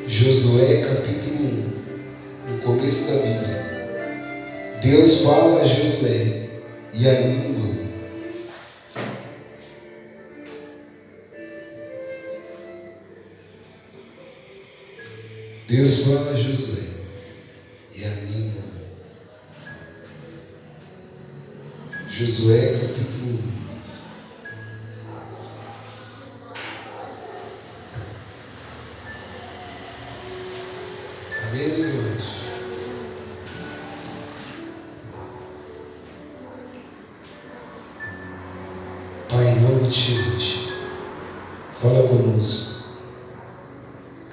Josué capítulo 1, no começo da Bíblia, Deus fala a Josué e anima. Deus fala a Josué e anima. Josué capítulo 1. Amém, meus irmãos? Pai, em nome de Jesus, fala conosco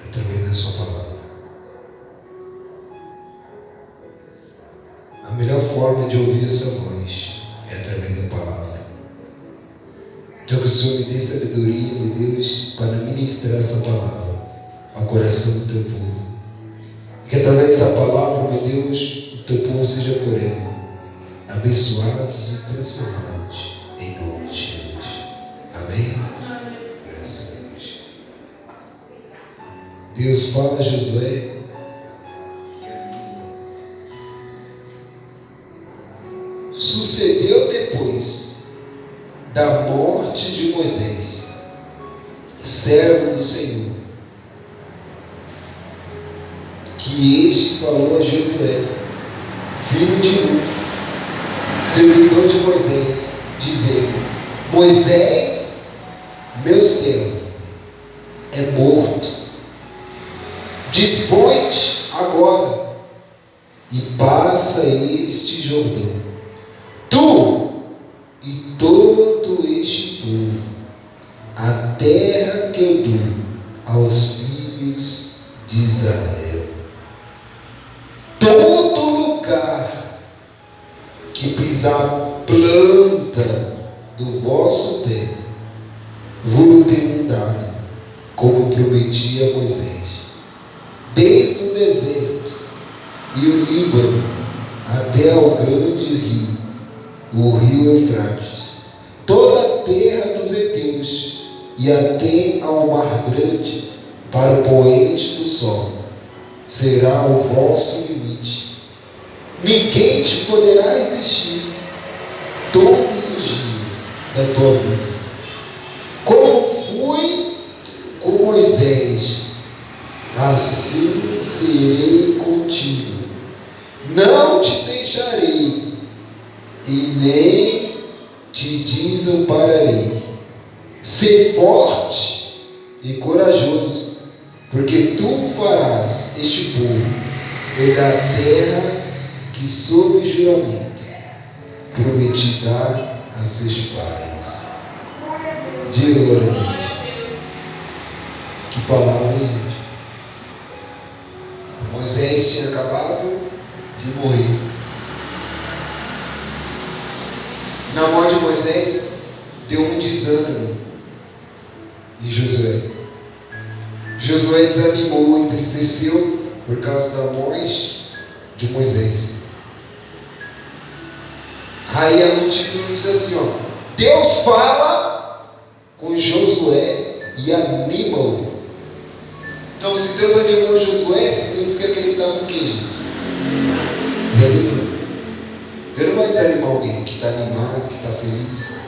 através da sua palavra. A melhor forma de ouvir essa voz é através da palavra. Então que o Senhor me dê sabedoria, meu Deus, para ministrar essa palavra ao coração do teu povo. E que através dessa palavra, meu Deus, o teu povo seja por ela abençoados e transformados, em nome de Jesus. Amém? Graças a Deus. Deus fala a Josué. Sucedeu depois da morte de Moisés, servo do Senhor, que este falou a Josué, filho de Nun, servidor de Moisés, dizendo: Moisés, meu servo, é morto. Dispõe-te agora e passa este Jordão, tu e todo este povo, a terra que eu dou aos filhos de Israel. Todo lugar que pisar a planta do vosso pé, vou tenho dado, como prometi a Moisés, desde o deserto e o Líbano até ao grande rio, o rio Eufrates, toda a terra dos heteus e até ao mar grande, para o poente do sol, será o vosso limite. Ninguém te poderá resistir todos os dias da tua vida. Como fui com Moisés, assim serei contigo. Não te deixarei e nem te desampararei. Sê forte e corajoso, porque tu farás este povo herdar a terra que sob juramento prometi dar a seus pais. Diga glória a Deus. Que palavra, gente. Moisés tinha acabado de morrer. Na morte de Moisés deu um desânimo em Josué. Josué desanimou, entristeceu por causa da morte de Moisés. Aí no título diz assim, ó: Deus fala com Josué e anima-o. Então, se Deus animou Josué, significa que ele estava o quê? Desanimado. Deus não vai desanimar alguém que está animado, que está feliz.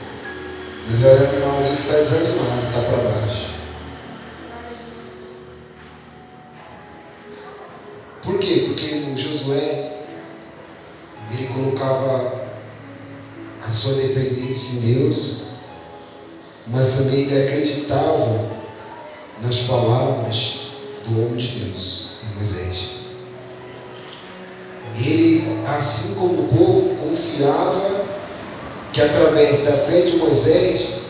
Deus vai animar alguém que está desanimado, está para baixo. Por quê? Porque o Josué, ele colocava a sua dependência em Deus, mas também ele acreditava nas palavras do homem de Deus, em Moisés. Ele, assim como o povo, confiava que através da fé de Moisés,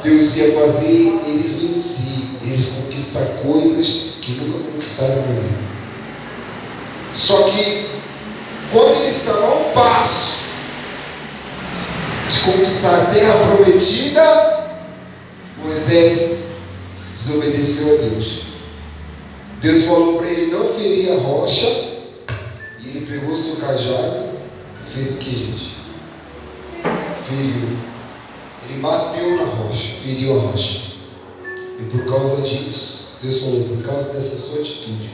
Deus ia fazer eles vencer, eles conquistar coisas que nunca conquistaram na vida. Só que, quando eles estavam a um passo de conquistar a terra prometida, Moisés desobedeceu a Deus. Deus falou para ele não ferir a rocha, e ele pegou seu cajado e fez o que, gente? Feriu. Ele bateu na rocha, feriu a rocha. E por causa disso, Deus falou, por causa dessa sua atitude,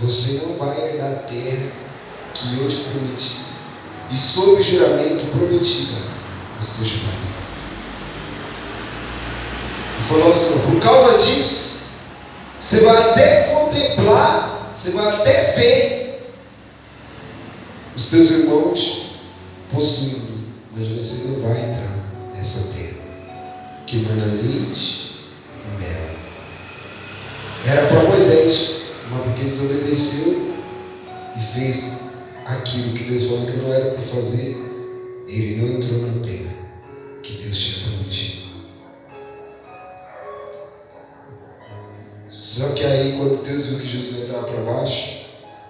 você não vai herdar a terra que eu te prometi. E sob juramento prometi aos teus pais. Ele falou assim, por causa disso, você vai até contemplar, você vai até ver os teus irmãos possuindo, mas você não vai entrar nessa terra que mana leite e mel. Era para Moisés, mas porque desobedeceu e fez aquilo que Deus falou que não era para fazer, ele não entrou na terra que Deus tinha prometido. Só que aí, quando Deus viu que Josué estava para baixo,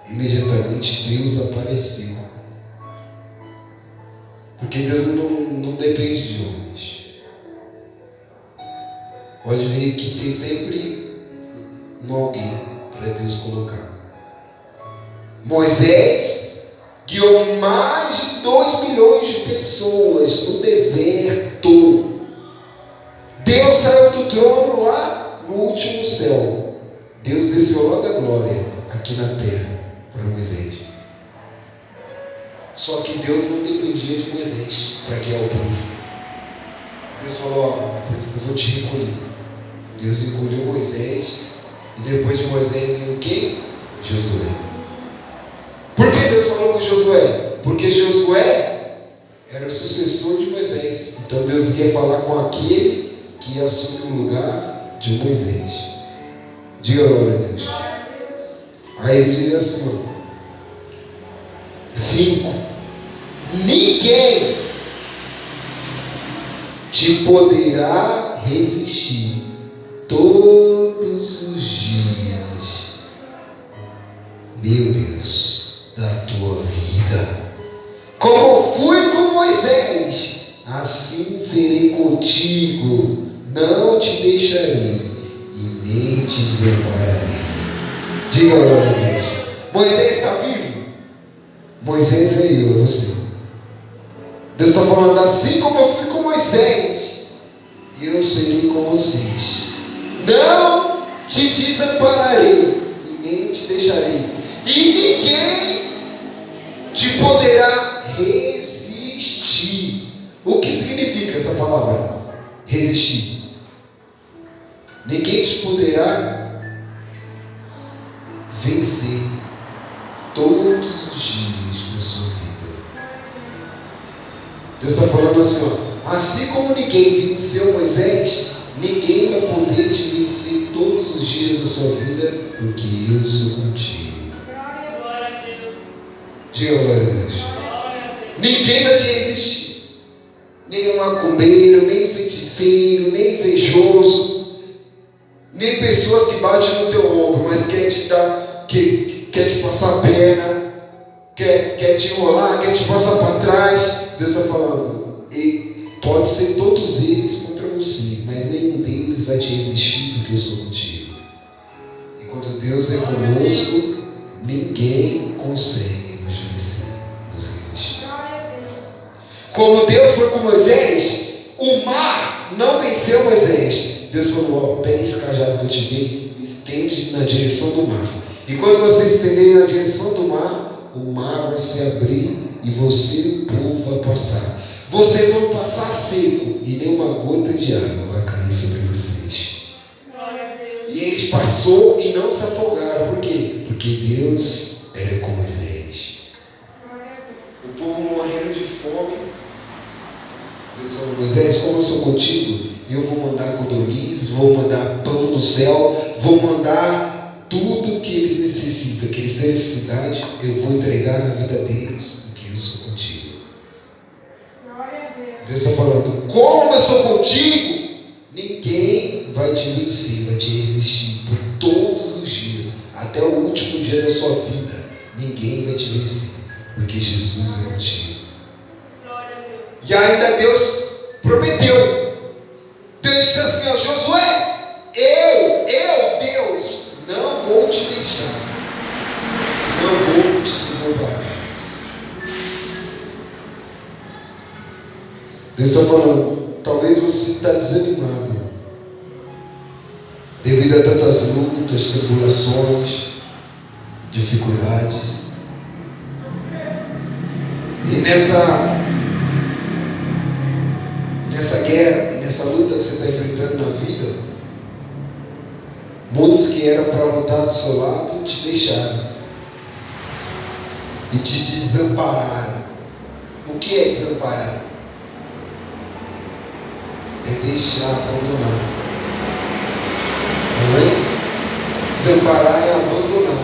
imediatamente Deus apareceu. Porque Deus não depende de homens. Pode ver que tem sempre alguém para Deus colocar. Moisés guiou mais de 2 milhões de pessoas no deserto. Deus saiu do trono lá no último céu. Deus desceu lá da glória aqui na terra para Moisés. Só que Deus não dependia de Moisés para guiar o povo. Deus falou, eu vou te recolher. Deus recolheu Moisés e depois de Moisés veio quem? Josué. Por que Deus falou com Josué? Porque Josué era o sucessor de Moisés. Então Deus ia falar com aquele que ia assumir o lugar de Moisés. Diga glória a Deus. Aí ele diz assim, 5. Ninguém te poderá resistir todos os dias, meu Deus, da tua vida. Como fui com Moisés, assim serei contigo, não te deixarei e nem te desampararei. Diga glória a Deus. Moisés está vivo? Moisés é eu, é você. Deus está falando, assim como eu fui com Moisés, eu serei com vocês. Não te desampararei e nem te deixarei. E ninguém te poderá resistir. O que significa essa palavra? Resistir. Ninguém te poderá vencer todos os dias da sua vida. Deus está falando assim, ó, assim como ninguém venceu Moisés, ninguém vai poder te vencer todos os dias da sua vida, porque eu sou contigo. Diga glória a Deus. Ninguém vai te resistir. Nem macumbeiro, nem feiticeiro, nem invejoso, nem pessoas que batem no teu ombro, mas quer te dar, quer te passar a perna, quer te enrolar, quer te passar para trás. Deus está falando, e pode ser todos eles contra você, mas nenhum deles vai te resistir, porque eu sou contigo. E quando Deus é conosco, ninguém consegue nos vencer, nos resistir. Como Deus foi com Moisés, o mar não venceu Moisés. Deus falou, ó, pega esse cajado que eu te dei, estende na direção do mar. E quando você estender na direção do mar vai se abrir e você e o povo vai passar. Vocês vão passar seco e nenhuma gota de água vai cair sobre vocês. E eles passou e não se afogaram. Por quê? Porque Deus era com Moisés. O povo morrendo de fome. Deus falou, Moisés, como eu sou contigo, eu vou mandar codorniz, vou mandar pão do céu, vou mandar tudo que eles necessitam, que eles têm necessidade, eu vou entregar na vida deles, porque eu sou contigo. Deus está falando, como eu sou contigo, ninguém vai te vencer, vai te resistir por todos os dias, até o último dia da sua vida, ninguém vai te vencer, porque Jesus é contigo. E ainda Deus prometeu. Deus disse assim, ó, Josué, eu, Deus, não vou te deixar, não vou te desamparar. Deus está falando, talvez você está desanimado, devido a tantas lutas, tribulações, dificuldades. E nessa guerra, nessa luta que você está enfrentando na vida, muitos que eram para lutar do seu lado te deixaram e te desampararam. O que é desamparar? É deixar, abandonar. Amém? Desamparar é abandonar.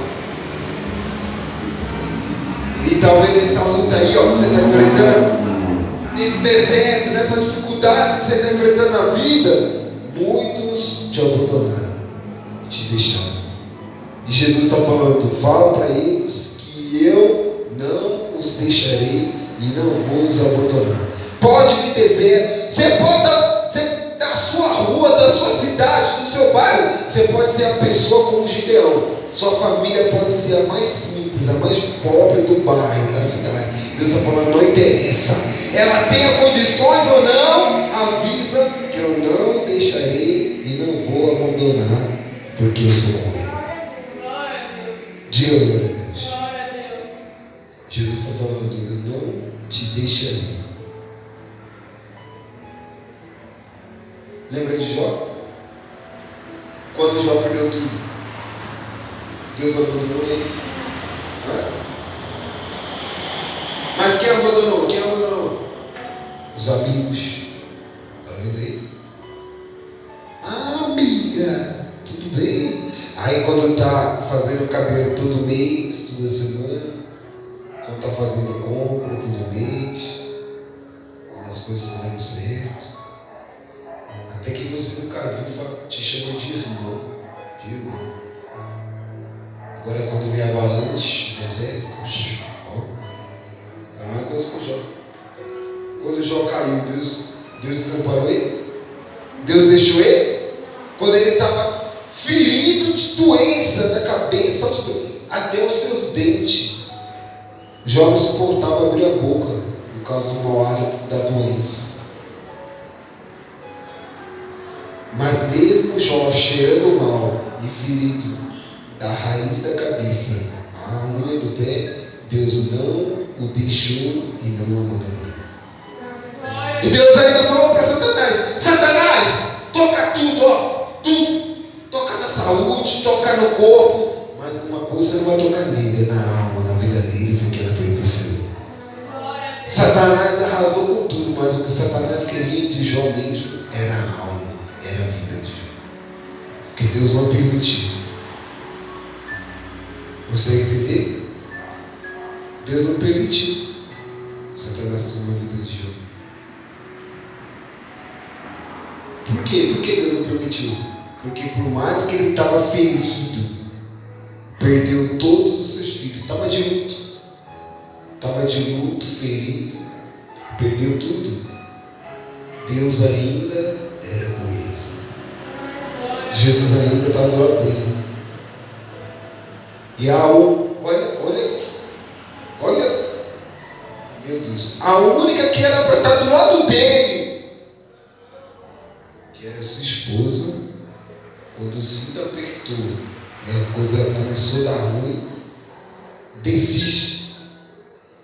E talvez nessa luta aí, ó, que você está enfrentando, nesse deserto, nessa dificuldade que você está enfrentando na vida, muitos te abandonaram e te deixaram. E Jesus está falando, fala para eles que eu não os deixarei e não vou os abandonar. Pode me dizer, da sua rua, da sua cidade, do seu bairro, você pode ser a pessoa como Gideão. Sua família pode ser a mais simples, a mais pobre do bairro, da cidade. Deus está falando, não interessa. Ela tenha condições ou não, avisa que eu não deixarei e não vou abandonar, porque eu sou com ele. Diga glória a Deus. Jesus está falando, eu não te deixarei. Lembra de Jó? Quando Jó perdeu tudo, Deus abandonou ele. Mas quem abandonou? Quem abandonou? Os amigos. Está vendo aí? Ah, amiga, tudo bem? Aí quando está fazendo o cabelo todo mês, toda semana, quando está fazendo compra todo mês, quando as coisas estão dando certo, até que você nunca viu, te chama de irmão. De irmão. Agora quando vem avalanche, deserto, é a mesma coisa com Jó. Quando Jó caiu, Deus desamparou ele? Deus deixou ele? Quando ele estava ferido de doença da cabeça até os seus dentes, Jó não suportava abrir a boca por causa do mau hálito da doença. Mas mesmo Jó cheirando mal e ferido da raiz da cabeça à unha do pé, Deus não o deixou e não o abandonou. E Deus ainda falou para Satanás: Satanás, toca tudo, ó, tudo. Toca na saúde, toca no corpo, mas uma coisa não vai tocar nele, é na alma, na vida dele, porque ela pertenceu. Satanás arrasou com tudo, mas o que Satanás queria de Jó mesmo era a alma, era a vida de Jó. Que Deus não permitiu. Você entendeu? Deus não permitiu Satanás tomar a vida de Jó. Por quê? Por que Deus não permitiu? Porque por mais que ele estava ferido, perdeu todos os seus filhos, estava de luto, ferido, perdeu tudo, Deus ainda era com ele. Jesus ainda está do lado dele. E olha, meu Deus, a única que era para estar do lado dele, que era sua esposa, quando o cinto apertou e a coisa começou a dar ruim, desiste.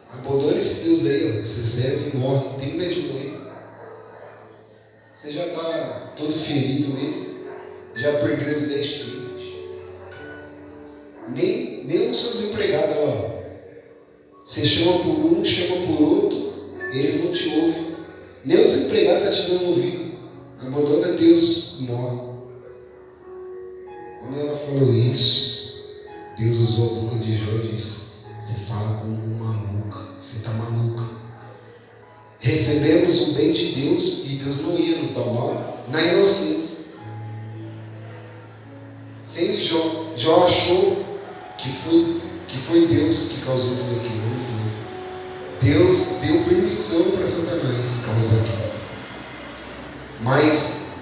Abandone esse Deus aí, ó, que você serve e morre, não tem medo de morrer. Você já está todo ferido mesmo, já perdeu os 10 filhos. Nem os seus empregados lá. Você chama por um, chama por outro, eles não te ouvem. Nem os empregados estão te dando ouvido. Abandona Deus, morre. Quando ela falou isso, Deus usou a boca de Jó e disse: você fala como uma maluca, você está maluca. Recebemos o bem de Deus e Deus não ia nos dar mal na inocência. Sem Jó achou que foi Deus que causou tudo aquilo. Não foi. Deus deu permissão para Satanás causar aquilo. Mas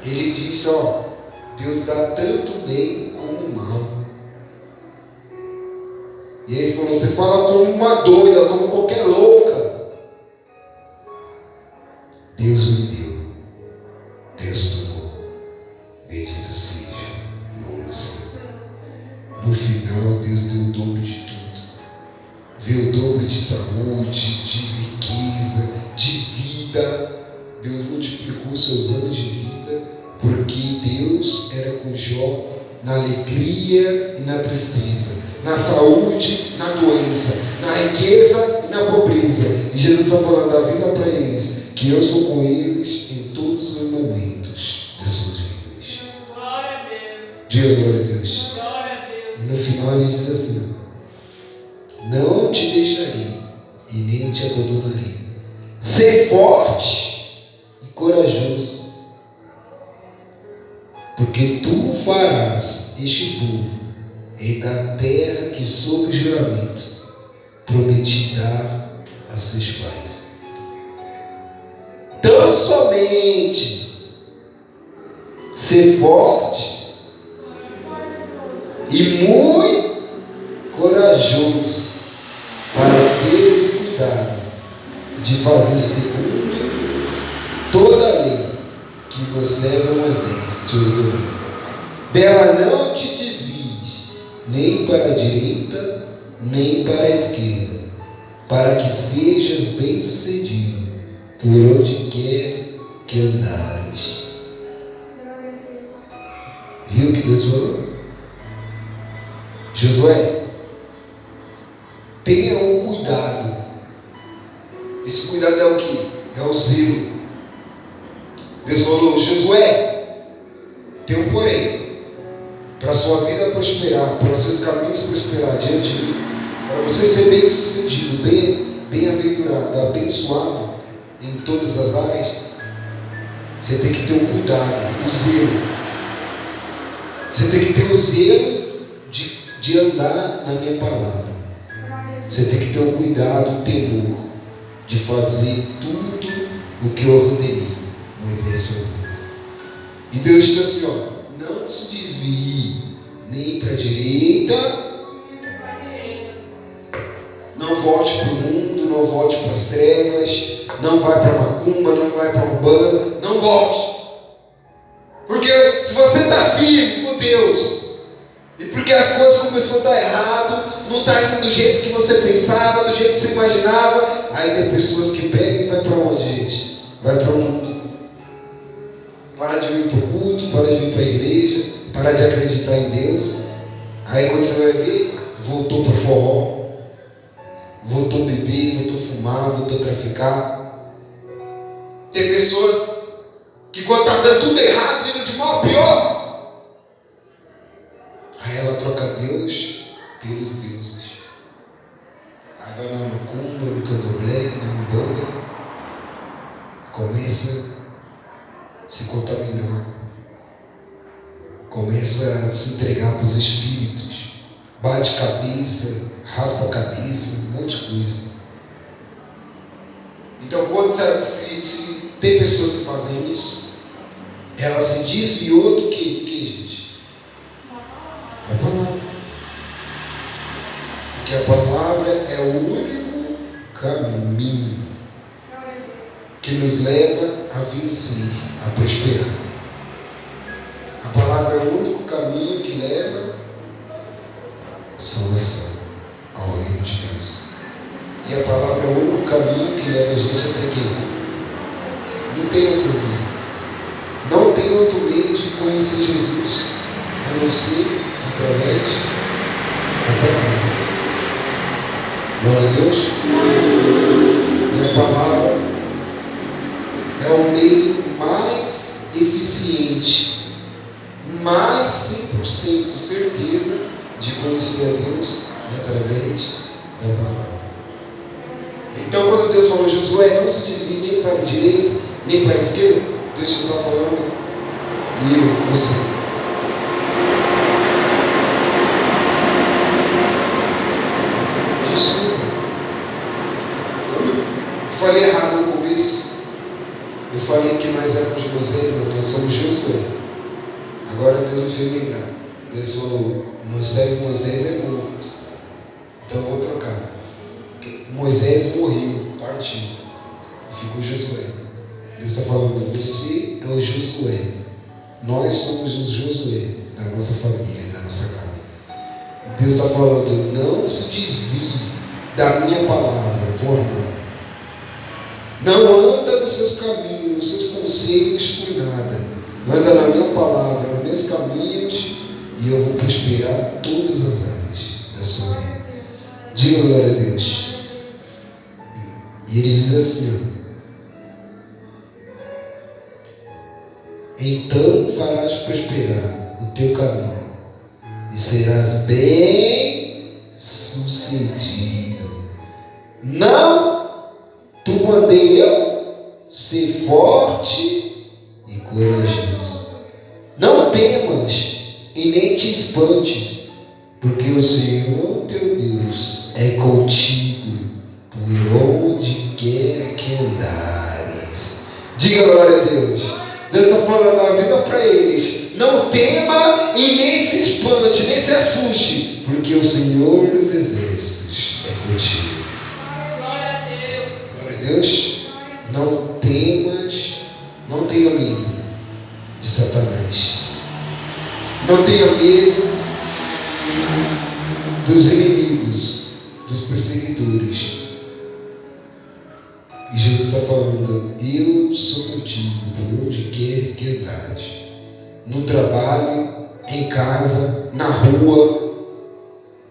ele disse: ó, Deus dá tanto bem como mal. E ele falou: você fala como uma doida, como qualquer louca. Deus me deu, Deus tomou. Beleza. bendito seja. Nossa. No final, Deus deu o dobro de tudo. Veio o dobro de saúde, de riqueza, de vida. Deus multiplicou os seus anos de vida, porque Deus era com Jó na alegria e na tristeza, na saúde, na doença, na riqueza e na pobreza. E Jesus está falando, avisa para eles que eu sou com eles em todos os momentos das suas vidas. Glória a Deus. Diga glória a Deus. Glória a Deus. E no final ele diz assim: não te deixarei e nem te abandonarei. Ser forte e corajoso, porque tu farás este povo herdar a terra que sob juramento prometi dar a seus pais. Tão somente ser forte e muito corajoso para teres cuidado de fazer segundo toda a lei que observa Moisés te ordenou. Dela não te desvies, nem para a direita, nem para a esquerda, para que sejas bem-sucedido por onde quer que andares. Viu o que Deus falou? Josué, tenha um cuidado. Esse cuidado é o que? É o zelo. Deus falou, Josué, tem um porém, para a sua vida prosperar, para os seus caminhos prosperar diante de mim, para você ser bem sucedido, bem-aventurado, abençoado em todas as áreas, você tem que ter um cuidado, um zelo. Você tem que ter o zelo de andar na minha palavra. Você tem que ter um cuidado, um temor de fazer tudo o que eu ordenei Moisés fazer. E Deus disse assim, ó, não se desvie nem para a direita, não volte para o mundo, não volte para as trevas, não vai para macumba, não vai para umbanda, não volte. Porque se você está firme com Deus, e porque as coisas começaram a dar errado, não está indo do jeito que você pensava, do jeito que você imaginava, aí tem pessoas que pegam e vai para onde, gente? Vai para o mundo. Para de vir para o culto, para de vir para a igreja, para de acreditar em Deus. Aí quando você vai ver, voltou para forró, voltou a beber, voltou a fumar, voltou a traficar. Tem pessoas que quando está dando tudo errado, indo de mal a pior, aí ela troca Deus pelos deuses. Aí vai na macumba, no candomblé, na umbanda, começa a se contaminar, começa a se entregar para os espíritos, bate cabeça, raspa a cabeça, um monte de coisa. Então, quando se tem pessoas que fazem isso, ela se desviou do que, gente? Da palavra. Porque a palavra é o único caminho que nos leva a vencer, a prosperar. A palavra é o único caminho que leva a salvação, ao reino de Deus. E a palavra é o único caminho que leva a gente até quem? Não tem outro meio. Não tem outro meio de conhecer Jesus, a não ser através da palavra. Glória a Deus. E a palavra é o meio mais eficiente, mais 100% certeza de conhecer a Deus através da palavra. Então, quando Deus falou, Josué, não se desvie nem para a direita, nem para a esquerda, Deus está falando, e você. Desculpa, eu falei errado no começo. Eu falei que nós éramos Moisés, não, nós somos Josué. Agora Deus me fez lembrar. Deus falou, Moisés é morto. Então eu vou trocar. Moisés morreu, partiu, e ficou Josué. Ele está falando, você é o Josué, Nós somos o Josué da nossa família, da nossa casa. Deus está falando, não se desvie da minha palavra por nada. Não anda nos seus caminhos, nos seus conselhos por nada. Anda na minha palavra, nos meus caminhos, e eu vou prosperar todas as áreas da sua vida. Diga glória a Deus. E ele diz assim, então farás prosperar o teu caminho e serás bem sucedido. Não tu mandei eu ser forte e corajoso. Não temas e nem te espantes, porque o Senhor teu Deus é contigo por onde quer que andares. Diga glória a Deus. Deus está falando a vida para eles. Não tema e nem se espante, nem se assuste, porque o Senhor dos exércitos é contigo. Glória a Deus. Glória a Deus. Não temas, não tenha medo de Satanás. Não tenha medo dos inimigos, dos perseguidores. E Jesus está falando, eu sou contigo por onde quer que andares. No trabalho, em casa, na rua.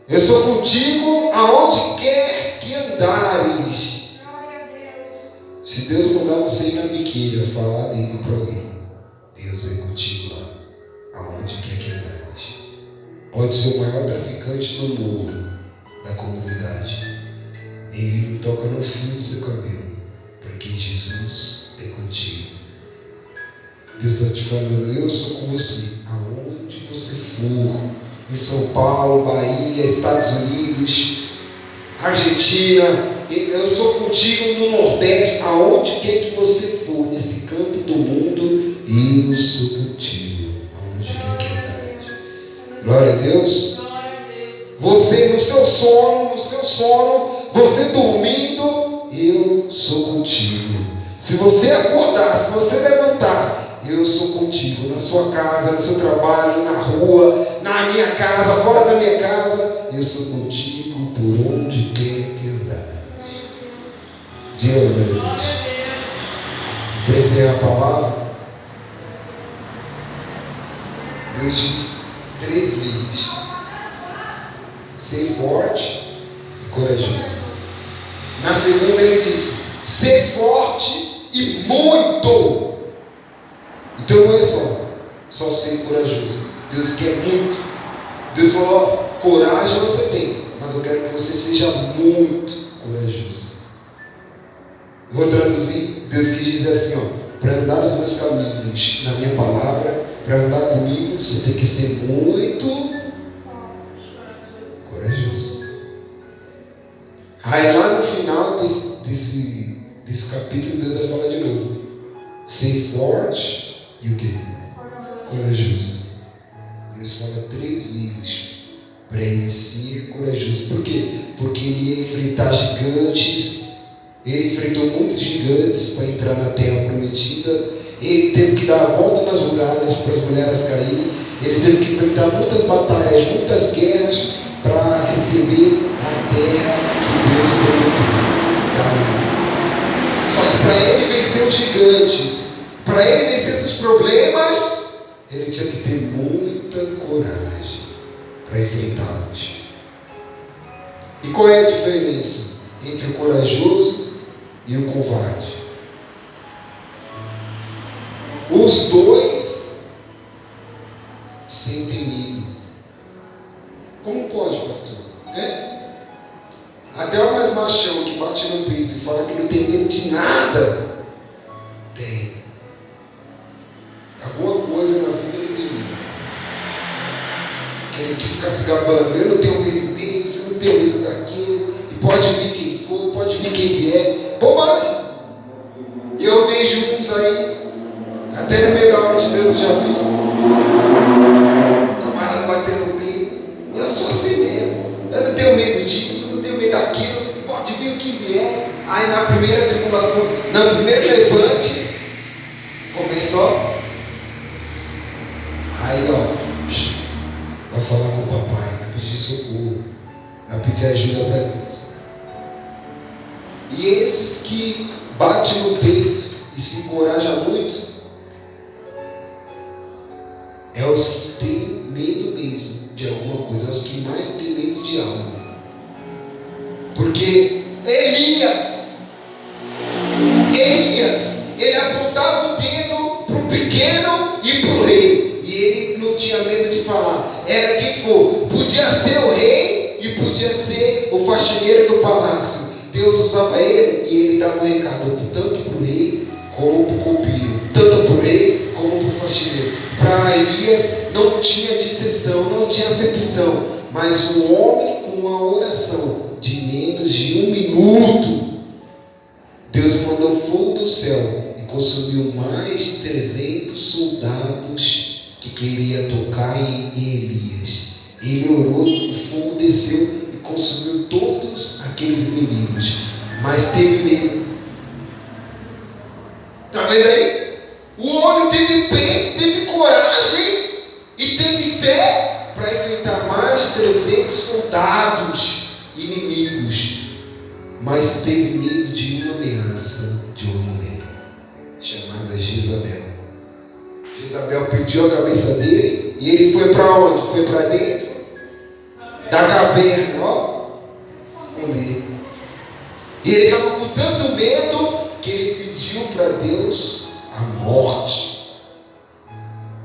Eu sou contigo aonde quer que andares. Se Deus mandar você ir na biqueira falar dele para alguém, Deus é contigo lá, aonde quer que andares. Pode ser o maior traficante do morro, da comunidade. Ele não toca no fio do seu cabelo, porque Jesus é contigo. Deus está te falando, eu sou com você, aonde você for, em São Paulo, Bahia, Estados Unidos, Argentina, eu sou contigo no Nordeste, aonde quer que você for, nesse canto do mundo, eu sou contigo, aonde quer que andares. Glória a Deus. Você no seu sono, você dormindo, eu sou contigo. Se você acordar, se você levantar, eu sou contigo, na sua casa, no seu trabalho, na rua, na minha casa, fora da minha casa, eu sou contigo por onde quer que andares. Diga glória a Deus. Para encerrar a palavra, Deus diz 3 vezes: ser forte e corajoso. Na segunda ele diz: ser forte e muito. Então não é só ser corajoso. Deus quer muito. Deus falou, coragem você tem, mas eu quero que você seja muito corajoso. Eu vou traduzir. Deus quis dizer assim, para andar nos meus caminhos, na minha palavra, para andar comigo, você tem que ser muito corajoso. Aí lá no final desse capítulo, Deus vai falar de novo. Ser forte e o que? Corajoso. Deus fala 3 vezes para ele ser corajoso. Por quê? Porque ele ia enfrentar gigantes. Ele enfrentou muitos gigantes para entrar na terra prometida. Ele teve que dar a volta nas muralhas para as mulheres caírem. Ele teve que enfrentar muitas batalhas, muitas guerras para receber a terra que Deus prometeu. Só que para ele vencer os gigantes, para ele vencer esses problemas, ele tinha que ter muita coragem para enfrentá-los. E qual é a diferença entre o corajoso e o covarde? Os dois sentem medo. Como pode, pastor? Até o mais machão que bate no peito e fala que não tem medo de nada, tem. Alguma coisa na vida ele tem medo. Ele quer ficar se gabando. Eu não tenho medo disso, eu não tenho medo daquilo. E pode vir quem for, pode vir quem vier. Bobagem. E eu vejo uns aí, até no meio da obra de Deus eu já vi. Camarada batendo no peito. Eu sou assim mesmo. Eu não tenho medo disso, eu não tenho medo daquilo. Pode vir o que vier. Aí na primeira tribulação, no primeiro levante, começou. Deus. Vai falar com o papai, vai pedir socorro, vai pedir ajuda para Deus. E esses que batem no peito e se encorajam muito, é os que têm medo mesmo de alguma coisa, é os que mais têm medo de algo. Porque Elias, ele apontava o dedo para o pequeno e para o rei, e ele não tinha medo de falar, era quem for, podia ser o rei e podia ser o faxineiro do palácio. Deus usava ele e ele dava um recado tanto para o rei como para o copeiro, tanto para o rei como para o faxineiro. Para Elias não tinha disseção, não tinha acepção, mas um homem com uma oração de menos de 1 minuto, Deus mandou fogo do céu e consumiu mais de 300 soldados que queriam tocar em Elias. Ele orou, o fogo desceu e consumiu todos aqueles inimigos, mas teve medo. Está vendo aí? O homem teve peito, teve coragem e teve fé para enfrentar mais de 300 soldados inimigos, mas teve medo de uma ameaça de uma mulher chamada Jezabel. Jezabel pediu a cabeça dele e ele foi para onde? Foi para dentro da caverna, ó, esconder. E ele estava com tanto medo que ele pediu para Deus a morte.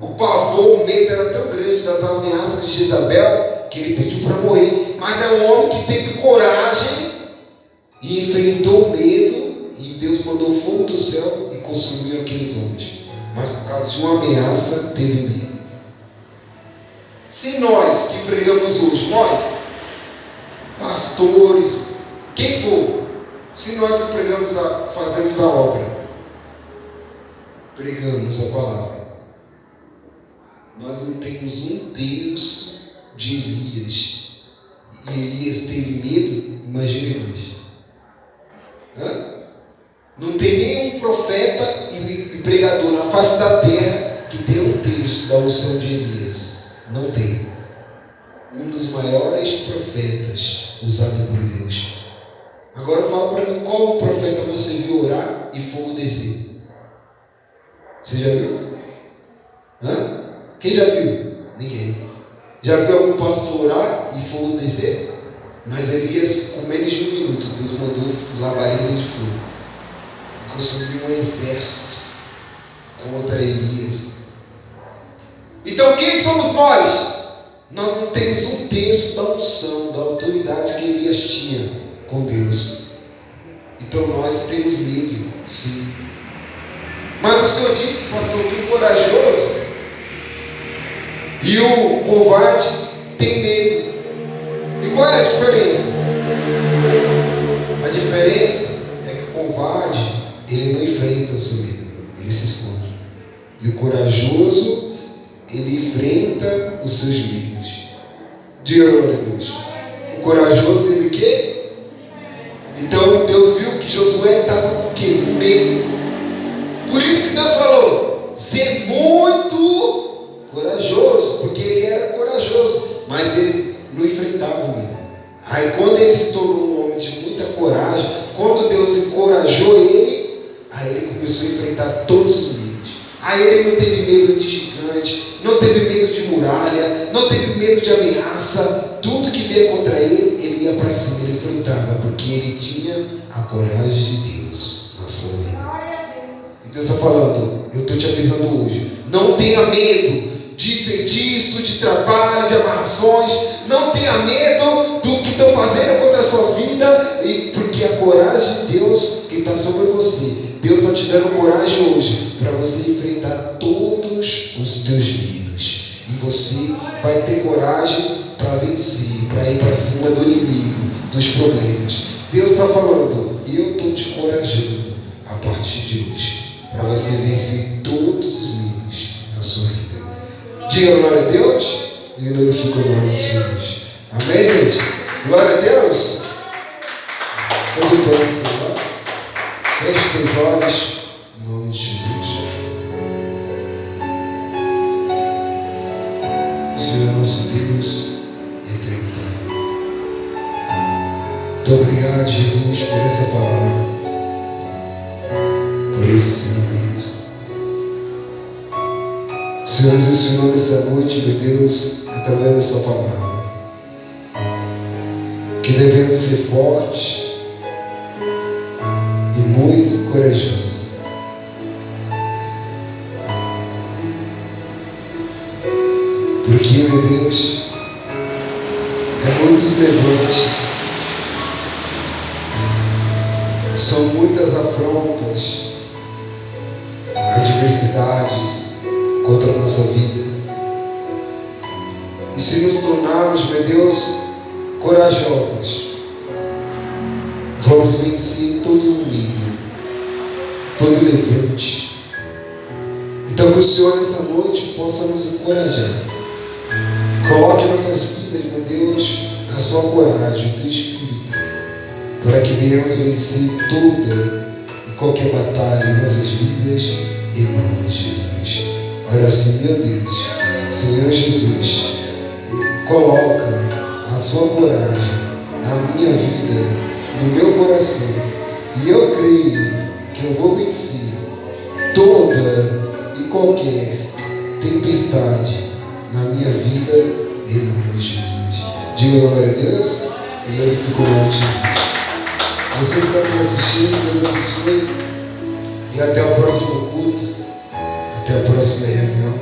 O pavor, o medo era tão grande das ameaças de Jezabel que ele pediu para morrer. Mas é um homem que teve coragem e enfrentou o medo, e Deus mandou fogo do céu e consumiu aqueles homens. Mas por causa de uma ameaça, teve medo. Se nós que pregamos hoje, nós, pastores, quem for, se nós que pregamos, fazemos a obra, pregamos a palavra, nós não temos 1/3 de Elias, e Elias teve medo, imagine mais. Não tem nenhum profeta e pregador na face da terra que tenha 1/3 da unção de Elias. Não tem. Um dos maiores profetas usado por Deus. Agora fala para mim, qual profeta você viu orar e fogo descer? Você já viu? Quem já viu? Ninguém. Já viu algum pastor orar e fogo descer? Mas Elias, com menos de 1 minuto, Deus mandou labareda de fogo. Consumiu um exército contra Elias. Então quem somos nós? Nós não temos 1/3 da unção, da autoridade que Elias tinha com Deus. Então nós temos medo, sim. Mas o Senhor disse, pastor, que o corajoso e o covarde tem medo. E qual é a diferença? A diferença é que o covarde, ele não enfrenta o seu medo, ele se esconde. E o corajoso, ele enfrenta os seus medos. Diga glória a Deus. O corajoso, ele quê? Então Deus viu que Josué estava com o quê? Com medo. Por isso que Deus falou, ser muito corajoso, porque ele era corajoso, mas ele não enfrentava o medo. Aí quando ele se tornou um homem de muita coragem, quando Deus encorajou ele, aí ele começou a enfrentar todos os medos. Aí ele não teve medo de gigante, não teve medo de muralha, não teve medo de ameaça. Tudo que veio contra ele, ele ia para cima, ele enfrentava, porque ele tinha a coragem de Deus na sua vida. E Deus está falando, eu estou te avisando hoje, não tenha medo de feitiço, de trabalho, de amarrações. Não tenha medo do que estão fazendo contra a sua vida, porque a coragem de Deus que está sobre você, Deus está te dando coragem hoje para você enfrentar todos os teus medos, e você vai ter coragem para vencer, para ir para cima do inimigo, dos problemas. Deus está falando, eu estou te encorajando a partir de hoje para você vencer todos os medos na sua vida. Diga glória a Deus e glorifica o nome de Jesus. Amém, gente? Glória a Deus. Todo o tempo, Senhor. Feche teus olhos em nome de Jesus. O Senhor é nosso Deus e eterno Pai. Muito obrigado, Jesus, por essa palavra, por esse ensinamento. O Senhor nos ensinou nesta noite, meu Deus, através da sua palavra, que devemos ser fortes e muito corajosos. Porque, meu Deus, é muitos levantes, são muitas afrontas, adversidades contra a nossa vida. E se nos tornarmos, meu Deus, corajosos, vamos vencer todo medo, todo levante. Então que o Senhor nessa noite possa nos encorajar. Coloque em nossas vidas, meu Deus, a sua coragem, o teu espírito, para que venhamos vencer toda e qualquer batalha em nossas vidas, em nome de Jesus. Ora assim, meu Deus, Senhor Jesus, coloca a sua coragem na minha vida, no meu coração, e eu creio que eu vou vencer toda e qualquer tempestade na minha vida, em nome de Jesus. Diga glória a Deus. Primeiro fico longe. Você que está me assistindo, Deus abençoe. E até o próximo culto. Até a próxima reunião.